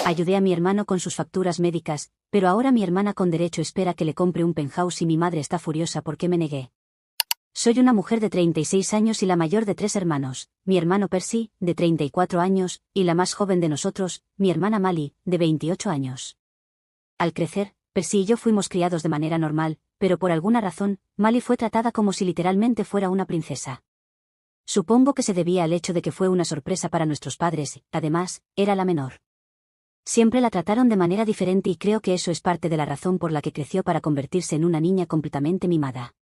Ayudé a mi hermano con sus facturas médicas, pero ahora mi hermana con derecho espera que le compre un penthouse y mi madre está furiosa porque me negué. Soy una mujer de 36 años y la mayor de 3 hermanos, mi hermano Percy, de 34 años, y la más joven de nosotros, mi hermana Mali, de 28 años. Al crecer, Percy y yo fuimos criados de manera normal, pero por alguna razón, Mali fue tratada como si literalmente fuera una princesa. Supongo que se debía al hecho de que fue una sorpresa para nuestros padres, además, era la menor. Siempre la trataron de manera diferente y creo que eso es parte de la razón por la que creció para convertirse en una niña completamente mimada.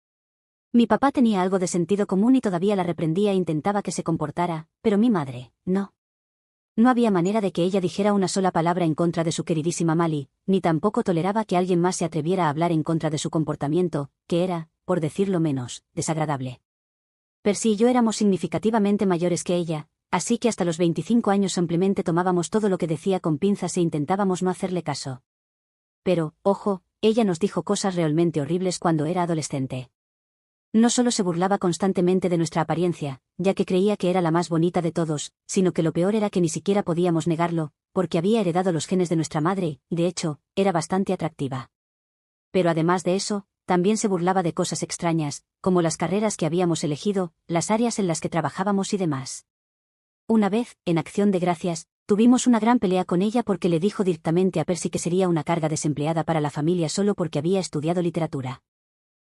Mi papá tenía algo de sentido común y todavía la reprendía e intentaba que se comportara, pero mi madre, no. No había manera de que ella dijera una sola palabra en contra de su queridísima Mali, ni tampoco toleraba que alguien más se atreviera a hablar en contra de su comportamiento, que era, por decirlo menos, desagradable. Percy y yo éramos significativamente mayores que ella, así que hasta los 25 años simplemente tomábamos todo lo que decía con pinzas e intentábamos no hacerle caso. Pero, ojo, ella nos dijo cosas realmente horribles cuando era adolescente. No solo se burlaba constantemente de nuestra apariencia, ya que creía que era la más bonita de todos, sino que lo peor era que ni siquiera podíamos negarlo, porque había heredado los genes de nuestra madre, y de hecho, era bastante atractiva. Pero además de eso, también se burlaba de cosas extrañas, como las carreras que habíamos elegido, las áreas en las que trabajábamos y demás. Una vez, en Acción de Gracias, tuvimos una gran pelea con ella porque le dijo directamente a Percy que sería una carga desempleada para la familia solo porque había estudiado literatura.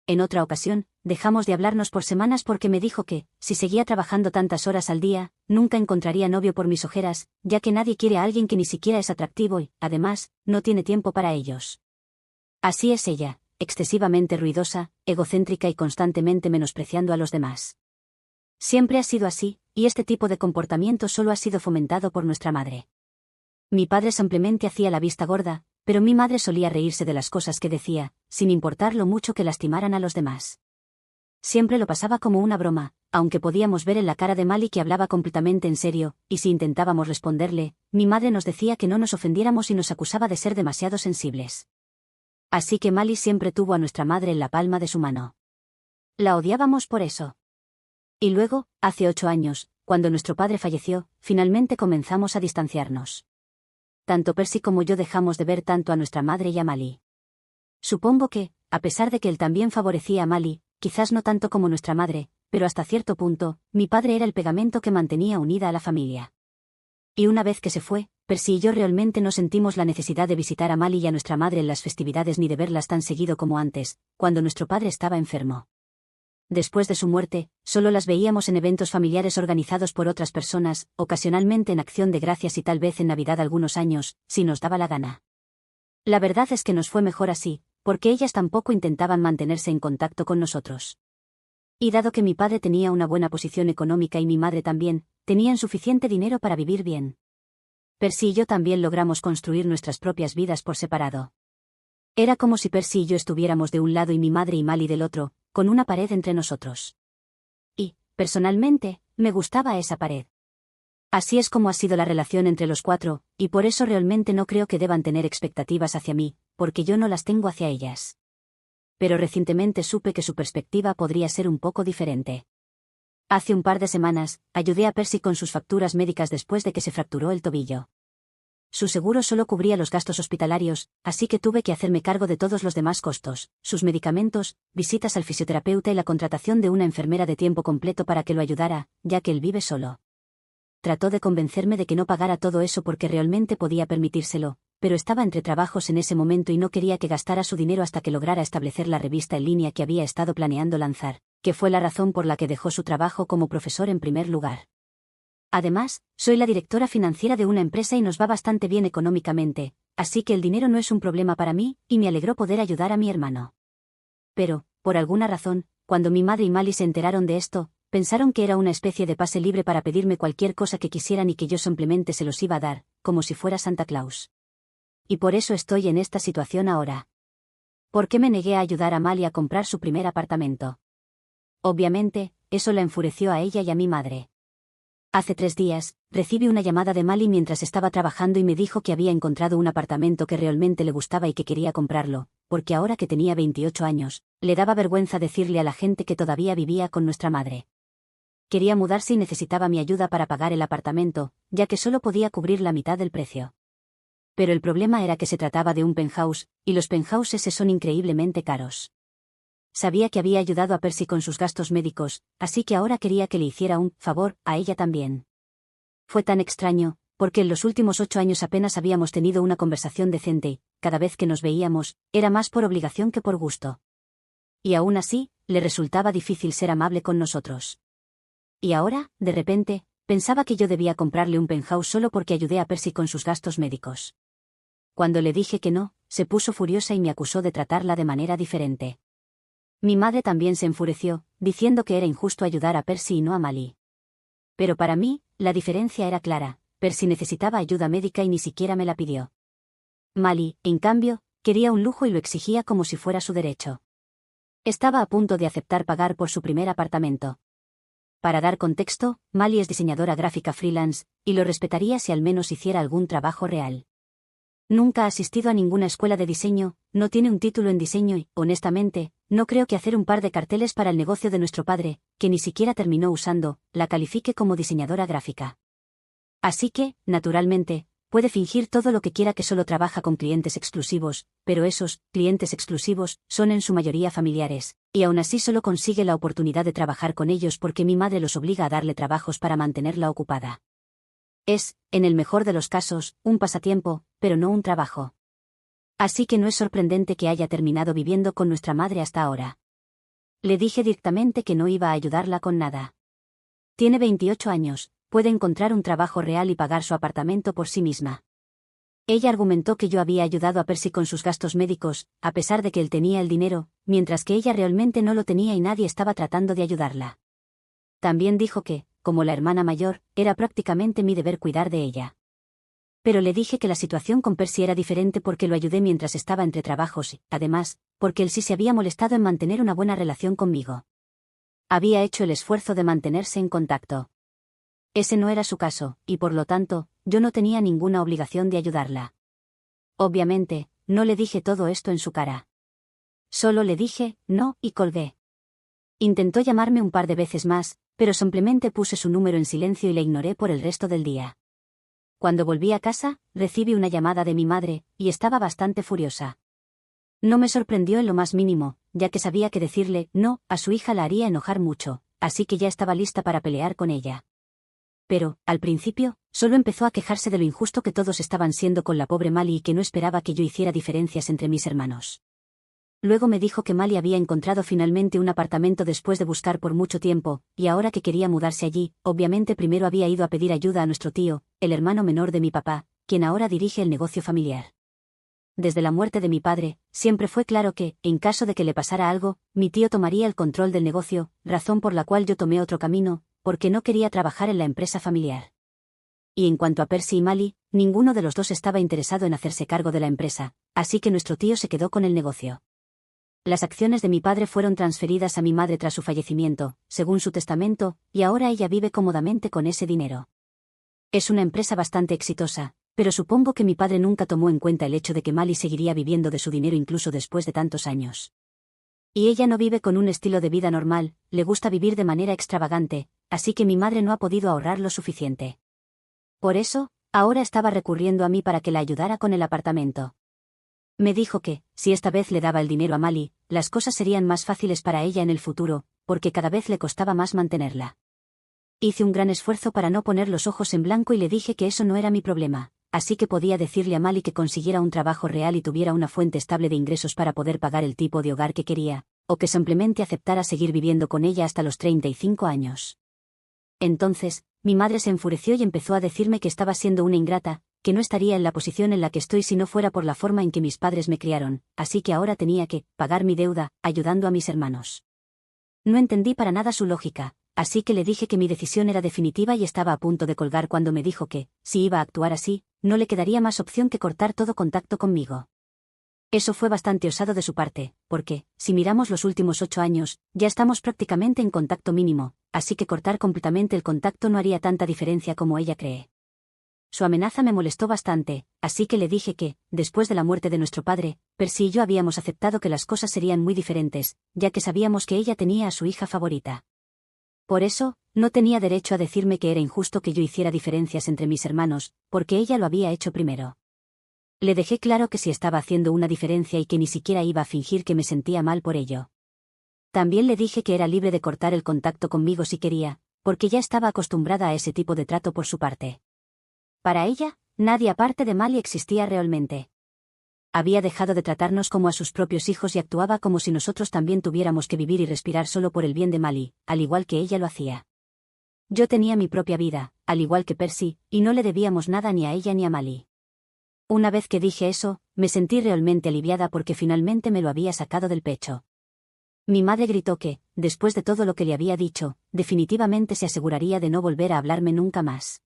En otra ocasión, dejamos de hablarnos por semanas porque me dijo que, si seguía trabajando tantas horas al día, nunca encontraría novio por mis ojeras, ya que nadie quiere a alguien que ni siquiera es atractivo y, además, no tiene tiempo para ellos. Así es ella, excesivamente ruidosa, egocéntrica y constantemente menospreciando a los demás. Siempre ha sido así, y este tipo de comportamiento solo ha sido fomentado por nuestra madre. Mi padre simplemente hacía la vista gorda, pero mi madre solía reírse de las cosas que decía, sin importar lo mucho que lastimaran a los demás. Siempre lo pasaba como una broma, aunque podíamos ver en la cara de Mali que hablaba completamente en serio, y si intentábamos responderle, mi madre nos decía que no nos ofendiéramos y nos acusaba de ser demasiado sensibles. Así que Mali siempre tuvo a nuestra madre en la palma de su mano. La odiábamos por eso. Y luego, hace 8 años, cuando nuestro padre falleció, finalmente comenzamos a distanciarnos. Tanto Percy como yo dejamos de ver tanto a nuestra madre y a Mali. Supongo que, a pesar de que él también favorecía a Mali, quizás no tanto como nuestra madre, pero hasta cierto punto, mi padre era el pegamento que mantenía unida a la familia. Y una vez que se fue, Percy y yo realmente no sentimos la necesidad de visitar a Mali y a nuestra madre en las festividades ni de verlas tan seguido como antes, cuando nuestro padre estaba enfermo. Después de su muerte, solo las veíamos en eventos familiares organizados por otras personas, ocasionalmente en Acción de Gracias y tal vez en Navidad algunos años, si nos daba la gana. La verdad es que nos fue mejor así, porque ellas tampoco intentaban mantenerse en contacto con nosotros. Y dado que mi padre tenía una buena posición económica y mi madre también, tenían suficiente dinero para vivir bien. Percy y yo también logramos construir nuestras propias vidas por separado. Era como si Percy y yo estuviéramos de un lado y mi madre y Mali del otro, con una pared entre nosotros. Y, personalmente, me gustaba esa pared. Así es como ha sido la relación entre los 4, y por eso realmente no creo que deban tener expectativas hacia mí, porque yo no las tengo hacia ellas. Pero recientemente supe que su perspectiva podría ser un poco diferente. Hace un par de semanas, ayudé a Percy con sus facturas médicas después de que se fracturó el tobillo. Su seguro solo cubría los gastos hospitalarios, así que tuve que hacerme cargo de todos los demás costos, sus medicamentos, visitas al fisioterapeuta y la contratación de una enfermera de tiempo completo para que lo ayudara, ya que él vive solo. Trató de convencerme de que no pagara todo eso porque realmente podía permitírselo, pero estaba entre trabajos en ese momento y no quería que gastara su dinero hasta que lograra establecer la revista en línea que había estado planeando lanzar, que fue la razón por la que dejó su trabajo como profesor en primer lugar. Además, soy la directora financiera de una empresa y nos va bastante bien económicamente, así que el dinero no es un problema para mí, y me alegró poder ayudar a mi hermano. Pero, por alguna razón, cuando mi madre y Mali se enteraron de esto, pensaron que era una especie de pase libre para pedirme cualquier cosa que quisieran y que yo simplemente se los iba a dar, como si fuera Santa Claus. Y por eso estoy en esta situación ahora. ¿Por qué me negué a ayudar a Mali a comprar su primer apartamento? Obviamente, eso la enfureció a ella y a mi madre. Hace 3 días, recibí una llamada de Mali mientras estaba trabajando y me dijo que había encontrado un apartamento que realmente le gustaba y que quería comprarlo, porque ahora que tenía 28 años, le daba vergüenza decirle a la gente que todavía vivía con nuestra madre. Quería mudarse y necesitaba mi ayuda para pagar el apartamento, ya que solo podía cubrir la mitad del precio. Pero el problema era que se trataba de un penthouse, y los penthouses son increíblemente caros. Sabía que había ayudado a Percy con sus gastos médicos, así que ahora quería que le hiciera un favor a ella también. Fue tan extraño, porque en los últimos 8 años apenas habíamos tenido una conversación decente y, cada vez que nos veíamos, era más por obligación que por gusto. Y aún así, le resultaba difícil ser amable con nosotros. Y ahora, de repente, pensaba que yo debía comprarle un penthouse solo porque ayudé a Percy con sus gastos médicos. Cuando le dije que no, se puso furiosa y me acusó de tratarla de manera diferente. Mi madre también se enfureció, diciendo que era injusto ayudar a Percy y no a Mali. Pero para mí, la diferencia era clara: Percy necesitaba ayuda médica y ni siquiera me la pidió. Mali, en cambio, quería un lujo y lo exigía como si fuera su derecho. Estaba a punto de aceptar pagar por su primer apartamento. Para dar contexto, Mali es diseñadora gráfica freelance, y lo respetaría si al menos hiciera algún trabajo real. Nunca ha asistido a ninguna escuela de diseño, no tiene un título en diseño y, honestamente, no creo que hacer un par de carteles para el negocio de nuestro padre, que ni siquiera terminó usando, la califique como diseñadora gráfica. Así que, naturalmente, puede fingir todo lo que quiera que solo trabaja con clientes exclusivos, pero esos clientes exclusivos son en su mayoría familiares, y aún así solo consigue la oportunidad de trabajar con ellos porque mi madre los obliga a darle trabajos para mantenerla ocupada. Es, en el mejor de los casos, un pasatiempo, pero no un trabajo. Así que no es sorprendente que haya terminado viviendo con nuestra madre hasta ahora. Le dije directamente que no iba a ayudarla con nada. Tiene 28 años, puede encontrar un trabajo real y pagar su apartamento por sí misma. Ella argumentó que yo había ayudado a Percy con sus gastos médicos, a pesar de que él tenía el dinero, mientras que ella realmente no lo tenía y nadie estaba tratando de ayudarla. También dijo que, como la hermana mayor, era prácticamente mi deber cuidar de ella. Pero le dije que la situación con Percy era diferente porque lo ayudé mientras estaba entre trabajos y, además, porque él sí se había molestado en mantener una buena relación conmigo. Había hecho el esfuerzo de mantenerse en contacto. Ese no era su caso, y por lo tanto, yo no tenía ninguna obligación de ayudarla. Obviamente, no le dije todo esto en su cara. Solo le dije, no, y colgué. Intentó llamarme un par de veces más, pero simplemente puse su número en silencio y le ignoré por el resto del día. Cuando volví a casa, recibí una llamada de mi madre, y estaba bastante furiosa. No me sorprendió en lo más mínimo, ya que sabía que decirle no a su hija la haría enojar mucho, así que ya estaba lista para pelear con ella. Pero, al principio, solo empezó a quejarse de lo injusto que todos estaban siendo con la pobre Mali y que no esperaba que yo hiciera diferencias entre mis hermanos. Luego me dijo que Mali había encontrado finalmente un apartamento después de buscar por mucho tiempo, y ahora que quería mudarse allí, obviamente primero había ido a pedir ayuda a nuestro tío, el hermano menor de mi papá, quien ahora dirige el negocio familiar. Desde la muerte de mi padre, siempre fue claro que, en caso de que le pasara algo, mi tío tomaría el control del negocio, razón por la cual yo tomé otro camino, porque no quería trabajar en la empresa familiar. Y en cuanto a Percy y Mali, ninguno de los dos estaba interesado en hacerse cargo de la empresa, así que nuestro tío se quedó con el negocio. Las acciones de mi padre fueron transferidas a mi madre tras su fallecimiento, según su testamento, y ahora ella vive cómodamente con ese dinero. Es una empresa bastante exitosa, pero supongo que mi padre nunca tomó en cuenta el hecho de que Mali seguiría viviendo de su dinero incluso después de tantos años. Y ella no vive con un estilo de vida normal, le gusta vivir de manera extravagante, así que mi madre no ha podido ahorrar lo suficiente. Por eso, ahora estaba recurriendo a mí para que la ayudara con el apartamento. Me dijo que, si esta vez le daba el dinero a Mali, las cosas serían más fáciles para ella en el futuro, porque cada vez le costaba más mantenerla. Hice un gran esfuerzo para no poner los ojos en blanco y le dije que eso no era mi problema, así que podía decirle a Mali que consiguiera un trabajo real y tuviera una fuente estable de ingresos para poder pagar el tipo de hogar que quería, o que simplemente aceptara seguir viviendo con ella hasta los 35 años. Entonces, mi madre se enfureció y empezó a decirme que estaba siendo una ingrata, que no estaría en la posición en la que estoy si no fuera por la forma en que mis padres me criaron, así que ahora tenía que pagar mi deuda, ayudando a mis hermanos. No entendí para nada su lógica, así que le dije que mi decisión era definitiva y estaba a punto de colgar cuando me dijo que, si iba a actuar así, no le quedaría más opción que cortar todo contacto conmigo. Eso fue bastante osado de su parte, porque, si miramos los últimos 8 años, ya estamos prácticamente en contacto mínimo, así que cortar completamente el contacto no haría tanta diferencia como ella cree. Su amenaza me molestó bastante, así que le dije que, después de la muerte de nuestro padre, Percy y yo habíamos aceptado que las cosas serían muy diferentes, ya que sabíamos que ella tenía a su hija favorita. Por eso, no tenía derecho a decirme que era injusto que yo hiciera diferencias entre mis hermanos, porque ella lo había hecho primero. Le dejé claro que sí estaba haciendo una diferencia y que ni siquiera iba a fingir que me sentía mal por ello. También le dije que era libre de cortar el contacto conmigo si quería, porque ya estaba acostumbrada a ese tipo de trato por su parte. Para ella, nadie aparte de Mali existía realmente. Había dejado de tratarnos como a sus propios hijos y actuaba como si nosotros también tuviéramos que vivir y respirar solo por el bien de Mali, al igual que ella lo hacía. Yo tenía mi propia vida, al igual que Percy, y no le debíamos nada ni a ella ni a Mali. Una vez que dije eso, me sentí realmente aliviada porque finalmente me lo había sacado del pecho. Mi madre gritó que, después de todo lo que le había dicho, definitivamente se aseguraría de no volver a hablarme nunca más.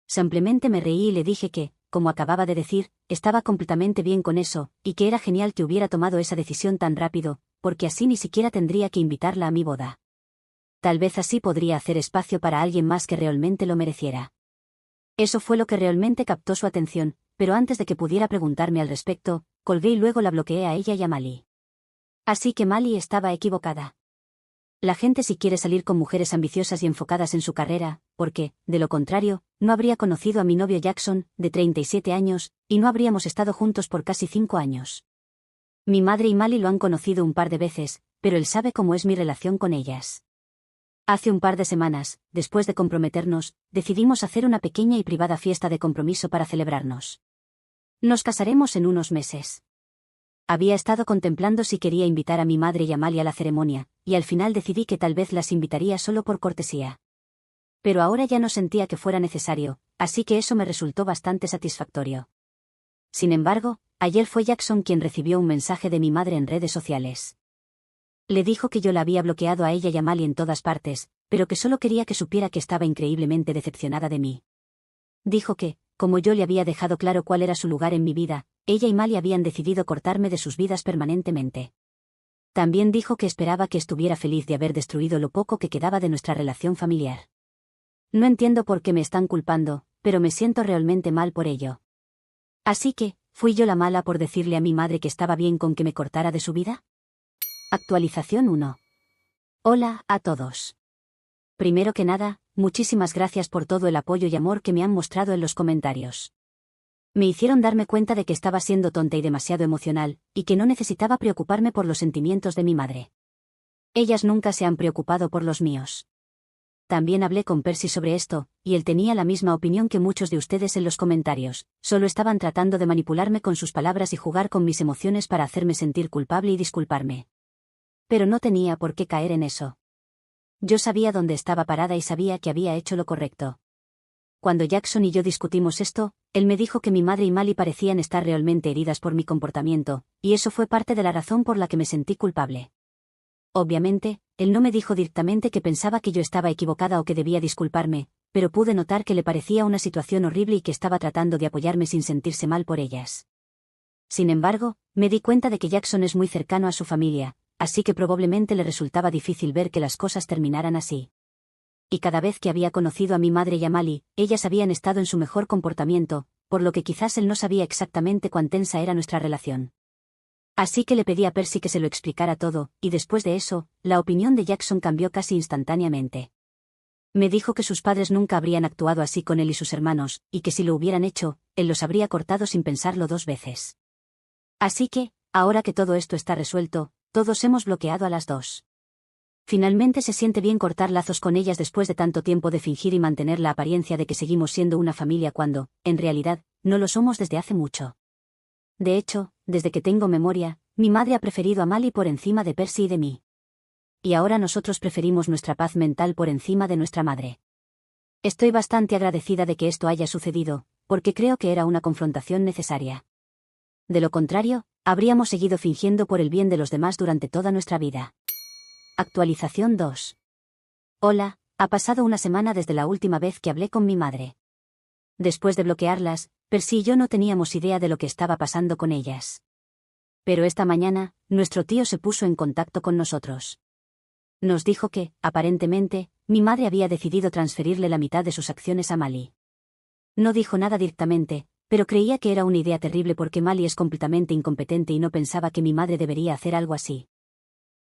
Simplemente me reí y le dije que, como acababa de decir, estaba completamente bien con eso, y que era genial que hubiera tomado esa decisión tan rápido, porque así ni siquiera tendría que invitarla a mi boda. Tal vez así podría hacer espacio para alguien más que realmente lo mereciera. Eso fue lo que realmente captó su atención, pero antes de que pudiera preguntarme al respecto, colgué y luego la bloqueé a ella y a Mali. Así que Mali estaba equivocada. La gente sí quiere salir con mujeres ambiciosas y enfocadas en su carrera, porque, de lo contrario, no habría conocido a mi novio Jackson, de 37 años, y no habríamos estado juntos por casi 5 años. Mi madre y Mali lo han conocido un par de veces, pero él sabe cómo es mi relación con ellas. Hace un par de semanas, después de comprometernos, decidimos hacer una pequeña y privada fiesta de compromiso para celebrarnos. Nos casaremos en unos meses. Había estado contemplando si quería invitar a mi madre y a Mali a la ceremonia, y al final decidí que tal vez las invitaría solo por cortesía. Pero ahora ya no sentía que fuera necesario, así que eso me resultó bastante satisfactorio. Sin embargo, ayer fue Jackson quien recibió un mensaje de mi madre en redes sociales. Le dijo que yo la había bloqueado a ella y a Mali en todas partes, pero que solo quería que supiera que estaba increíblemente decepcionada de mí. Dijo que, como yo le había dejado claro cuál era su lugar en mi vida, ella y Mali habían decidido cortarme de sus vidas permanentemente. También dijo que esperaba que estuviera feliz de haber destruido lo poco que quedaba de nuestra relación familiar. No entiendo por qué me están culpando, pero me siento realmente mal por ello. Así que, ¿fui yo la mala por decirle a mi madre que estaba bien con que me cortara de su vida? Actualización 1. Hola a todos. Primero que nada, muchísimas gracias por todo el apoyo y amor que me han mostrado en los comentarios. Me hicieron darme cuenta de que estaba siendo tonta y demasiado emocional, y que no necesitaba preocuparme por los sentimientos de mi madre. Ellas nunca se han preocupado por los míos. También hablé con Percy sobre esto, y él tenía la misma opinión que muchos de ustedes en los comentarios, solo estaban tratando de manipularme con sus palabras y jugar con mis emociones para hacerme sentir culpable y disculparme. Pero no tenía por qué caer en eso. Yo sabía dónde estaba parada y sabía que había hecho lo correcto. Cuando Jackson y yo discutimos esto, él me dijo que mi madre y Mali parecían estar realmente heridas por mi comportamiento, y eso fue parte de la razón por la que me sentí culpable. Obviamente, él no me dijo directamente que pensaba que yo estaba equivocada o que debía disculparme, pero pude notar que le parecía una situación horrible y que estaba tratando de apoyarme sin sentirse mal por ellas. Sin embargo, me di cuenta de que Jackson es muy cercano a su familia, así que probablemente le resultaba difícil ver que las cosas terminaran así. Y cada vez que había conocido a mi madre y a Mali, ellas habían estado en su mejor comportamiento, por lo que quizás él no sabía exactamente cuán tensa era nuestra relación. Así que le pedí a Percy que se lo explicara todo, y después de eso, la opinión de Jackson cambió casi instantáneamente. Me dijo que sus padres nunca habrían actuado así con él y sus hermanos, y que si lo hubieran hecho, él los habría cortado sin pensarlo 2 veces. Así que, ahora que todo esto está resuelto, todos hemos bloqueado a las dos. Finalmente se siente bien cortar lazos con ellas después de tanto tiempo de fingir y mantener la apariencia de que seguimos siendo una familia cuando, en realidad, no lo somos desde hace mucho. De hecho, desde que tengo memoria, mi madre ha preferido a Mali por encima de Percy y de mí. Y ahora nosotros preferimos nuestra paz mental por encima de nuestra madre. Estoy bastante agradecida de que esto haya sucedido, porque creo que era una confrontación necesaria. De lo contrario, habríamos seguido fingiendo por el bien de los demás durante toda nuestra vida. Actualización 2. Hola, ha pasado una semana desde la última vez que hablé con mi madre. Después de bloquearlas, Percy y yo no teníamos idea de lo que estaba pasando con ellas. Pero esta mañana, nuestro tío se puso en contacto con nosotros. Nos dijo que, aparentemente, mi madre había decidido transferirle la mitad de sus acciones a Mali. No dijo nada directamente, pero creía que era una idea terrible porque Mali es completamente incompetente y no pensaba que mi madre debería hacer algo así.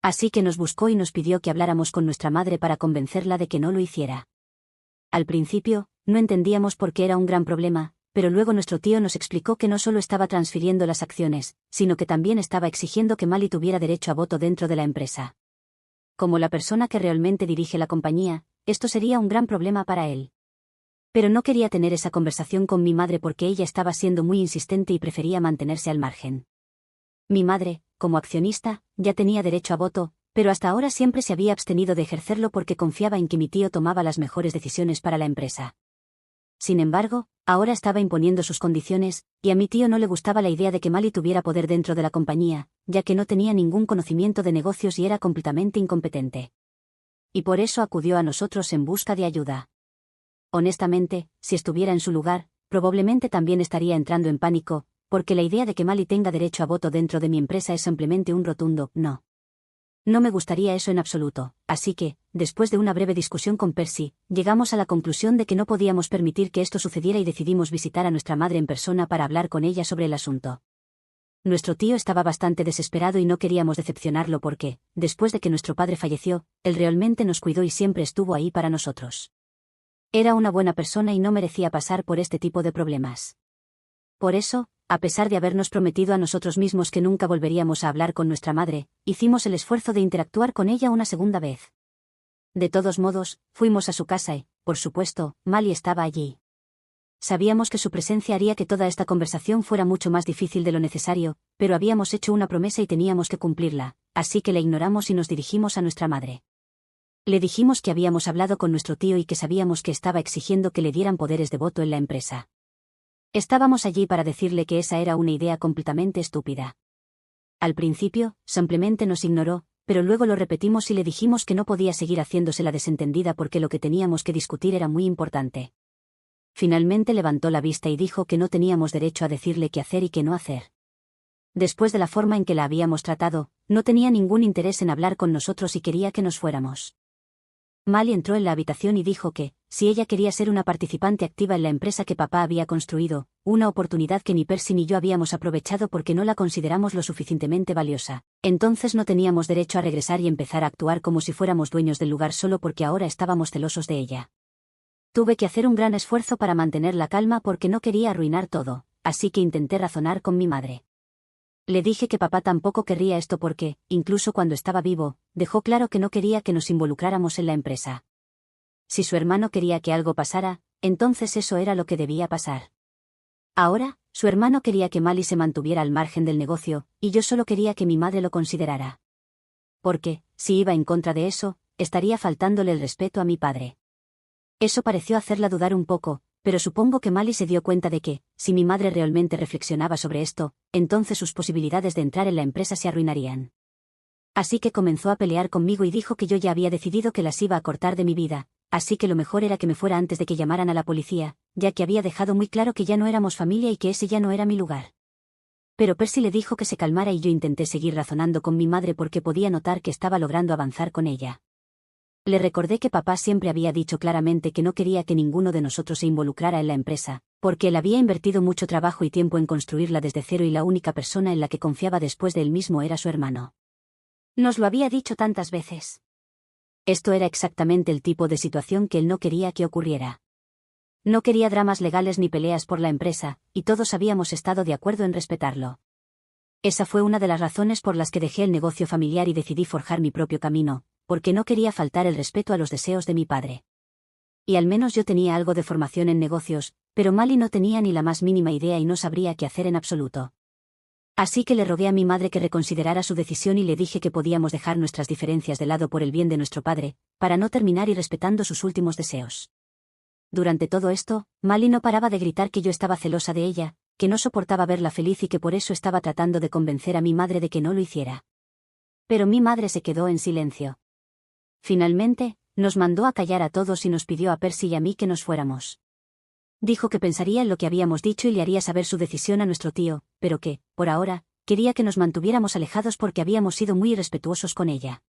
Así que nos buscó y nos pidió que habláramos con nuestra madre para convencerla de que no lo hiciera. Al principio, no entendíamos por qué era un gran problema, pero luego nuestro tío nos explicó que no solo estaba transfiriendo las acciones, sino que también estaba exigiendo que Mali tuviera derecho a voto dentro de la empresa. Como la persona que realmente dirige la compañía, esto sería un gran problema para él. Pero no quería tener esa conversación con mi madre porque ella estaba siendo muy insistente y prefería mantenerse al margen. Mi madre, como accionista, ya tenía derecho a voto, pero hasta ahora siempre se había abstenido de ejercerlo porque confiaba en que mi tío tomaba las mejores decisiones para la empresa. Sin embargo, ahora estaba imponiendo sus condiciones, y a mi tío no le gustaba la idea de que Mali tuviera poder dentro de la compañía, ya que no tenía ningún conocimiento de negocios y era completamente incompetente. Y por eso acudió a nosotros en busca de ayuda. Honestamente, si estuviera en su lugar, probablemente también estaría entrando en pánico, porque la idea de que Mali tenga derecho a voto dentro de mi empresa es simplemente un rotundo no. No me gustaría eso en absoluto, así que, después de una breve discusión con Percy, llegamos a la conclusión de que no podíamos permitir que esto sucediera y decidimos visitar a nuestra madre en persona para hablar con ella sobre el asunto. Nuestro tío estaba bastante desesperado y no queríamos decepcionarlo porque, después de que nuestro padre falleció, él realmente nos cuidó y siempre estuvo ahí para nosotros. Era una buena persona y no merecía pasar por este tipo de problemas. Por eso, a pesar de habernos prometido a nosotros mismos que nunca volveríamos a hablar con nuestra madre, hicimos el esfuerzo de interactuar con ella una segunda vez. De todos modos, fuimos a su casa y, por supuesto, Mali estaba allí. Sabíamos que su presencia haría que toda esta conversación fuera mucho más difícil de lo necesario, pero habíamos hecho una promesa y teníamos que cumplirla, así que la ignoramos y nos dirigimos a nuestra madre. Le dijimos que habíamos hablado con nuestro tío y que sabíamos que estaba exigiendo que le dieran poderes de voto en la empresa. Estábamos allí para decirle que esa era una idea completamente estúpida. Al principio, simplemente nos ignoró, pero luego lo repetimos y le dijimos que no podía seguir haciéndose la desentendida porque lo que teníamos que discutir era muy importante. Finalmente levantó la vista y dijo que no teníamos derecho a decirle qué hacer y qué no hacer. Después de la forma en que la habíamos tratado, no tenía ningún interés en hablar con nosotros y quería que nos fuéramos. Mali entró en la habitación y dijo que, si ella quería ser una participante activa en la empresa que papá había construido, una oportunidad que ni Percy ni yo habíamos aprovechado porque no la consideramos lo suficientemente valiosa, entonces no teníamos derecho a regresar y empezar a actuar como si fuéramos dueños del lugar solo porque ahora estábamos celosos de ella. Tuve que hacer un gran esfuerzo para mantener la calma porque no quería arruinar todo, así que intenté razonar con mi madre. Le dije que papá tampoco querría esto porque, incluso cuando estaba vivo, dejó claro que no quería que nos involucráramos en la empresa. Si su hermano quería que algo pasara, entonces eso era lo que debía pasar. Ahora, su hermano quería que Mali se mantuviera al margen del negocio, y yo solo quería que mi madre lo considerara. Porque, si iba en contra de eso, estaría faltándole el respeto a mi padre. Eso pareció hacerla dudar un poco, pero supongo que Mali se dio cuenta de que, si mi madre realmente reflexionaba sobre esto, entonces sus posibilidades de entrar en la empresa se arruinarían. Así que comenzó a pelear conmigo y dijo que yo ya había decidido que las iba a cortar de mi vida, así que lo mejor era que me fuera antes de que llamaran a la policía, ya que había dejado muy claro que ya no éramos familia y que ese ya no era mi lugar. Pero Percy le dijo que se calmara y yo intenté seguir razonando con mi madre porque podía notar que estaba logrando avanzar con ella. Le recordé que papá siempre había dicho claramente que no quería que ninguno de nosotros se involucrara en la empresa, porque él había invertido mucho trabajo y tiempo en construirla desde cero y la única persona en la que confiaba después de él mismo era su hermano. Nos lo había dicho tantas veces. Esto era exactamente el tipo de situación que él no quería que ocurriera. No quería dramas legales ni peleas por la empresa, y todos habíamos estado de acuerdo en respetarlo. Esa fue una de las razones por las que dejé el negocio familiar y decidí forjar mi propio camino, porque no quería faltar el respeto a los deseos de mi padre. Y al menos yo tenía algo de formación en negocios, pero Mali no tenía ni la más mínima idea y no sabría qué hacer en absoluto. Así que le rogué a mi madre que reconsiderara su decisión y le dije que podíamos dejar nuestras diferencias de lado por el bien de nuestro padre, para no terminar y respetando sus últimos deseos. Durante todo esto, Mali no paraba de gritar que yo estaba celosa de ella, que no soportaba verla feliz y que por eso estaba tratando de convencer a mi madre de que no lo hiciera. Pero mi madre se quedó en silencio. Finalmente, nos mandó a callar a todos y nos pidió a Percy y a mí que nos fuéramos. Dijo que pensaría en lo que habíamos dicho y le haría saber su decisión a nuestro tío, pero que, por ahora, quería que nos mantuviéramos alejados porque habíamos sido muy irrespetuosos con ella.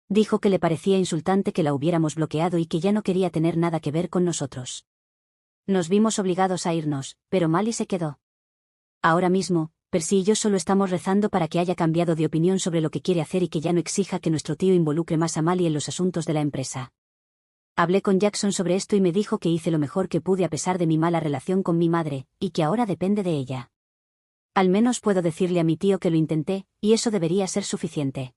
Dijo que le parecía insultante que la hubiéramos bloqueado y que ya no quería tener nada que ver con nosotros. Nos vimos obligados a irnos, pero Mali se quedó. Ahora mismo, Percy y yo solo estamos rezando para que haya cambiado de opinión sobre lo que quiere hacer y que ya no exija que nuestro tío involucre más a Mali en los asuntos de la empresa. Hablé con Jackson sobre esto y me dijo que hice lo mejor que pude a pesar de mi mala relación con mi madre, y que ahora depende de ella. Al menos puedo decirle a mi tío que lo intenté, y eso debería ser suficiente.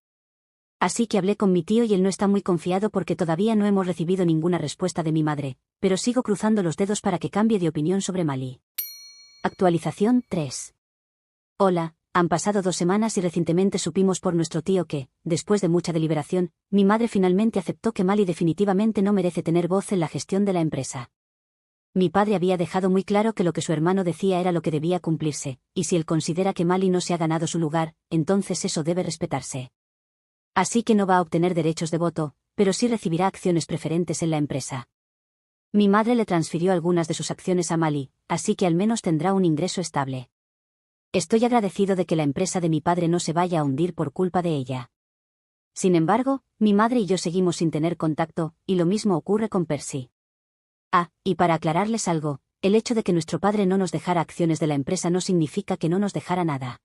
Así que hablé con mi tío y él no está muy confiado porque todavía no hemos recibido ninguna respuesta de mi madre, pero sigo cruzando los dedos para que cambie de opinión sobre Mali. Actualización 3. Hola, han pasado 2 semanas y recientemente supimos por nuestro tío que, después de mucha deliberación, mi madre finalmente aceptó que Mali definitivamente no merece tener voz en la gestión de la empresa. Mi padre había dejado muy claro que lo que su hermano decía era lo que debía cumplirse, y si él considera que Mali no se ha ganado su lugar, entonces eso debe respetarse. Así que no va a obtener derechos de voto, pero sí recibirá acciones preferentes en la empresa. Mi madre le transfirió algunas de sus acciones a Mali, así que al menos tendrá un ingreso estable. Estoy agradecido de que la empresa de mi padre no se vaya a hundir por culpa de ella. Sin embargo, mi madre y yo seguimos sin tener contacto, y lo mismo ocurre con Percy. Ah, y para aclararles algo, el hecho de que nuestro padre no nos dejara acciones de la empresa no significa que no nos dejara nada.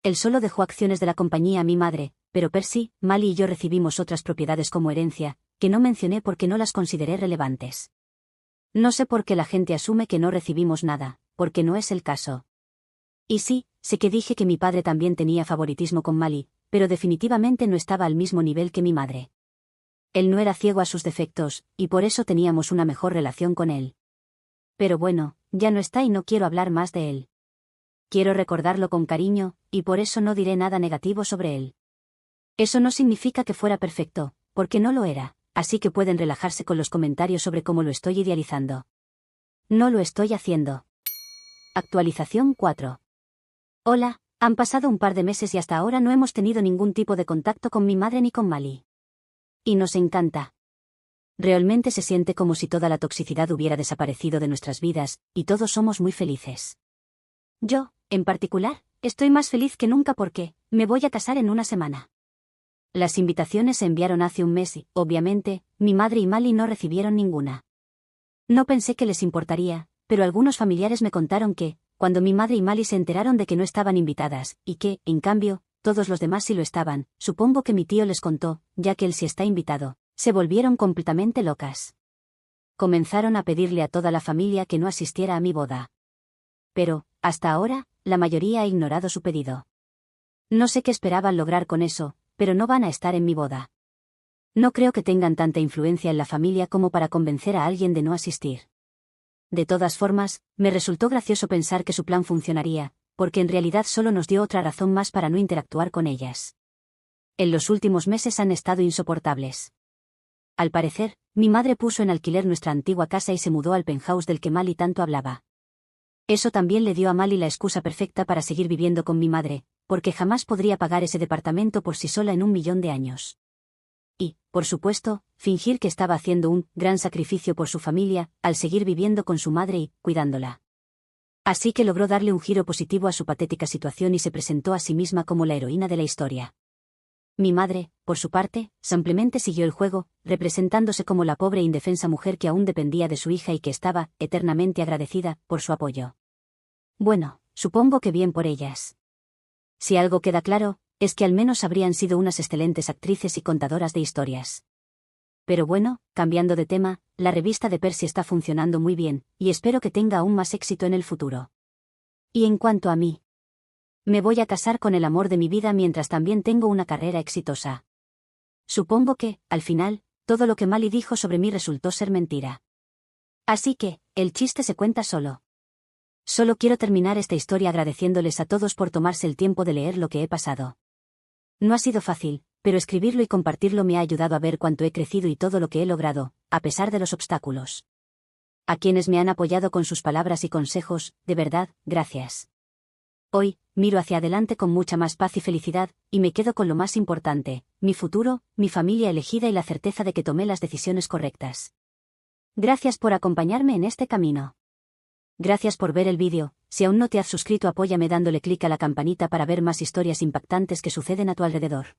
Él solo dejó acciones de la compañía a mi madre, pero Percy, Mali y yo recibimos otras propiedades como herencia, que no mencioné porque no las consideré relevantes. No sé por qué la gente asume que no recibimos nada, porque no es el caso. Y sí, sé que dije que mi padre también tenía favoritismo con Mali, pero definitivamente no estaba al mismo nivel que mi madre. Él no era ciego a sus defectos, y por eso teníamos una mejor relación con él. Pero bueno, ya no está y no quiero hablar más de él. Quiero recordarlo con cariño, y por eso no diré nada negativo sobre él. Eso no significa que fuera perfecto, porque no lo era, así que pueden relajarse con los comentarios sobre cómo lo estoy idealizando. No lo estoy haciendo. Actualización 4. Hola, han pasado un par de meses y hasta ahora no hemos tenido ningún tipo de contacto con mi madre ni con Mali. Y nos encanta. Realmente se siente como si toda la toxicidad hubiera desaparecido de nuestras vidas, y todos somos muy felices. Yo, en particular, estoy más feliz que nunca porque me voy a casar en una semana. Las invitaciones se enviaron hace un mes y, obviamente, mi madre y Mali no recibieron ninguna. No pensé que les importaría, pero algunos familiares me contaron que, cuando mi madre y Mali se enteraron de que no estaban invitadas, y que, en cambio, todos los demás sí lo estaban, supongo que mi tío les contó, ya que él sí está invitado, se volvieron completamente locas. Comenzaron a pedirle a toda la familia que no asistiera a mi boda. Pero, hasta ahora, la mayoría ha ignorado su pedido. No sé qué esperaban lograr con eso, pero no van a estar en mi boda. No creo que tengan tanta influencia en la familia como para convencer a alguien de no asistir. De todas formas, me resultó gracioso pensar que su plan funcionaría, porque en realidad solo nos dio otra razón más para no interactuar con ellas. En los últimos meses han estado insoportables. Al parecer, mi madre puso en alquiler nuestra antigua casa y se mudó al penthouse del que Mali tanto hablaba. Eso también le dio a Mali la excusa perfecta para seguir viviendo con mi madre, porque jamás podría pagar ese departamento por sí sola en 1.000.000 de años. Y, por supuesto, fingir que estaba haciendo un gran sacrificio por su familia, al seguir viviendo con su madre y cuidándola. Así que logró darle un giro positivo a su patética situación y se presentó a sí misma como la heroína de la historia. Mi madre, por su parte, simplemente siguió el juego, representándose como la pobre e indefensa mujer que aún dependía de su hija y que estaba, eternamente agradecida, por su apoyo. Bueno, supongo que bien por ellas. Si algo queda claro, es que al menos habrían sido unas excelentes actrices y contadoras de historias. Pero bueno, cambiando de tema, la revista de Percy está funcionando muy bien, y espero que tenga aún más éxito en el futuro. Y en cuanto a mí, me voy a casar con el amor de mi vida mientras también tengo una carrera exitosa. Supongo que, al final, todo lo que Mali dijo sobre mí resultó ser mentira. Así que, el chiste se cuenta solo. Solo quiero terminar esta historia agradeciéndoles a todos por tomarse el tiempo de leer lo que he pasado. No ha sido fácil, pero escribirlo y compartirlo me ha ayudado a ver cuánto he crecido y todo lo que he logrado, a pesar de los obstáculos. A quienes me han apoyado con sus palabras y consejos, de verdad, gracias. Hoy, miro hacia adelante con mucha más paz y felicidad, y me quedo con lo más importante, mi futuro, mi familia elegida y la certeza de que tomé las decisiones correctas. Gracias por acompañarme en este camino. Gracias por ver el vídeo. Si aún no te has suscrito, apóyame dándole clic a la campanita para ver más historias impactantes que suceden a tu alrededor.